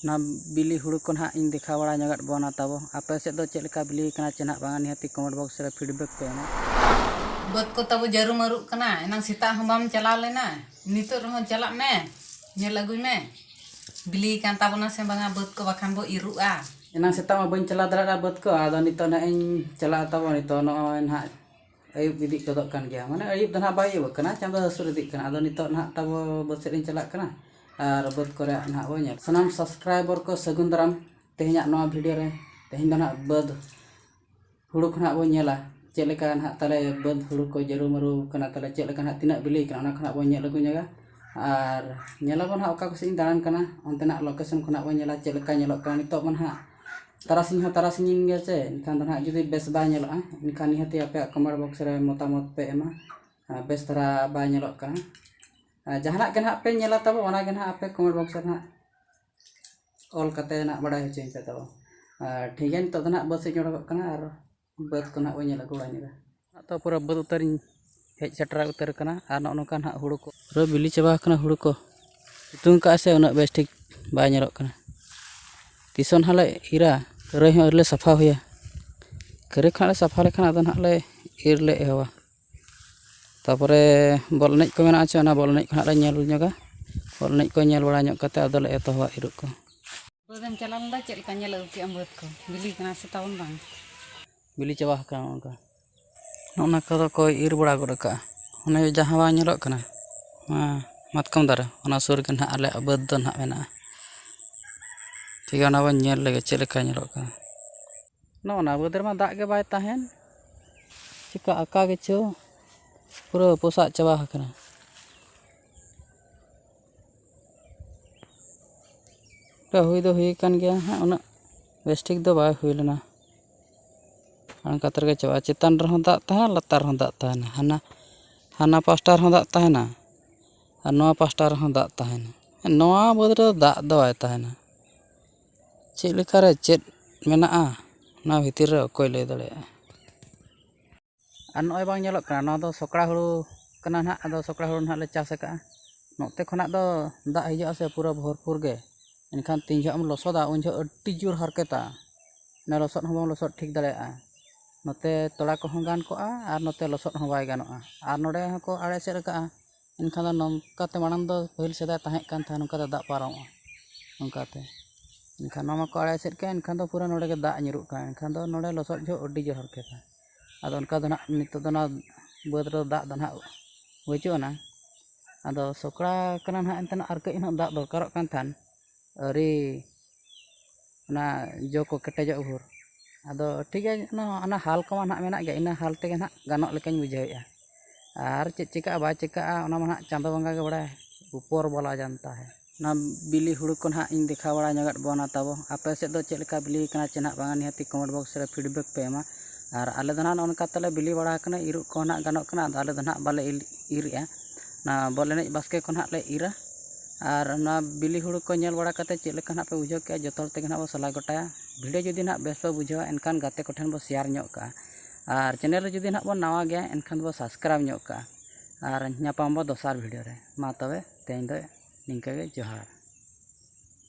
ना बिली हुड़ू को ना इन देखा बड़ा जगत बना तब आपे से दो चेलका बिली कना चेना बांगा निहाती कमेंट बॉक्स रे फीडबैक पे एमा बद को तब जरू मरु कना एना सीता हम बाम चला लेना नितो रह चला में नेल अगुई में बिली कान ताबना से बांगा बद को बखान बो इरुआ एना सीता मा बन चला दरा बद को आदो नितो ना इन चला तब नितो नो ना अयुब इदी कदक कान गया माने अयुब दना बाय अयुब कना चांदो हसुर इदी कना आदो नितो ना तब बद से इन चला कना और बद करे ना बो नेल सनाम सब्सक्राइबर को सगुन दाराम तेहना नो वीडियो रे तेहन दना बद हुड़ू खना बो नेला चेलेका ना तले बद हुड़ू को जरू मरु कना तले चेलेका ना तिना बिली कना खना बो नेल अगु जगह और नेला बन ओका को सिन दारान कना अंतना लोकेशन खना बो नेला चेलेका नेलो कना नितो मन हा तारासिंग गे से इनखान दना जुदी बेस बा नेलो इनखान निहती आपे कमेंट बॉक्स रे मतामत पे एमा बेस तरा बा नेलो कना जहाना के ना पे नेला तब ओना के ना आपे कमेंट बॉक्स रे ना ऑल कते ना बड़ा होचे पे तब ठीक है तो दना बस जोड़ कना और बद को ना नेल अगुआ नेला तो पूरा बद उतर हेज सटरा उतर कना और नोका ना हुड़ू को पूरा बिली चबा कना हुड़ू को सितुंग का से उना बेस ठीक बा नेलो कना तीसन हाले इरा करे हले सफा हुआ करे खाले सफा लेखान आदो ना ले इर ले एहवा तापरे बॉल एनज को मेना छे बॉल एनज खना ले नेल जगह बॉल एनज को नेल बड़ा ᱧᱚᱜ कते आदो ले एतोवा इरुक को बदम चला लंदा चेल का नेल के अमृत को बिली कना से तावन बांग बिली चबा कना उनका नोना को को इर बड़ा गड का ओने जहां बा नेलक कना मातकम दारे ओना सुर के ना आले बद दो ना मेना ठीक है बन नेल लगे चेलेका नेलक का नोना बद रे मा दाग के बाय ताहेन चिका आका के चो पूरा पोसा चबा कना हुई दो हुई कान गया हाँ उना बेस्टिक दो बाय हुई लेना अनकातर के चबा चेतान रह दाग ताहेन लतार रह दाग ताहेन हाना हाना पास्टा रह दाग ताहेन और नोआ पास्टा रह दाग ताहेन नोआ बद रे दाग दो आय ताहेन चेद लेका रे चेद मेना ना भितर रे अकोय लय दाड़े और नय बांग नेलक कना नोआ दो सकड़ा हुड़ू कना ना आदो सकड़ा हुड़ू ना ले चास का नोते खना दो दाग हिजा से पूरा भरपूर गे इनखान तीन जो लसदा उन जो अड्डी जोर हरकेता ना लसद हम लसद ठीक दाड़ेया नोते तोड़ा को गान को और नोते लसद हम बाय गानोआ और नोडे को आड़े सेड का इनखान नोंकाते मानन दो पहिल सेदा ताहें कान था नोंकाते दाग पारोआ नोंकाते इनखान नोमा को आड़े सेड के इनखान दो पूरा नोडे के दाग निरुक का इनखान दो नोडे लसद जो अड्डी जोर हरकेता आदो उनका दो ना नितो दो ना बद रे दाग दो ना बचुना आदो सकड़ा कना ना एंतना आर कई दाग दरकार कान थान अरे ना जो को केटेजो भोर आदो ठीक है ना हाल को ना मेना गया इन हाल तेगे ना गानोक लेकान बुझावेया और चेक चिका बा चिका ओना मा चांदो बंगा के बड़ा ऊपर वाला जानता है ना बिली हुड़ू को ना इन देखा बड़ा जगत बना तब आपे से दो चेलका बिली कना चेना बांगा निहाती कमेंट बॉक्स रे फीडबैक पे एमा और आले दना नोनका तले बिली बड़ा कना इरुक को ना गानोक कना आले दना बाले इरिया ना बॉल एनज बास्के को ना ले इरा और ना बिली हुड़ू को नेल बड़ा कते चेद लेका ना पे बुझाव के जतोर तेगे ना बो सला गोटाया वीडियो जुदी ना बेस पे बुझावा एनखान गाते को ठेन बो शेयर ᱧᱚᱜ का और चैनल जुदी ना बो नवा गया एनखान बो सब्सक्राइब ᱧᱚᱜ का और ᱧᱟᱯᱟᱢ बो दोसार वीडियो रे मा तबे तेहें दो निंका गे जोहार।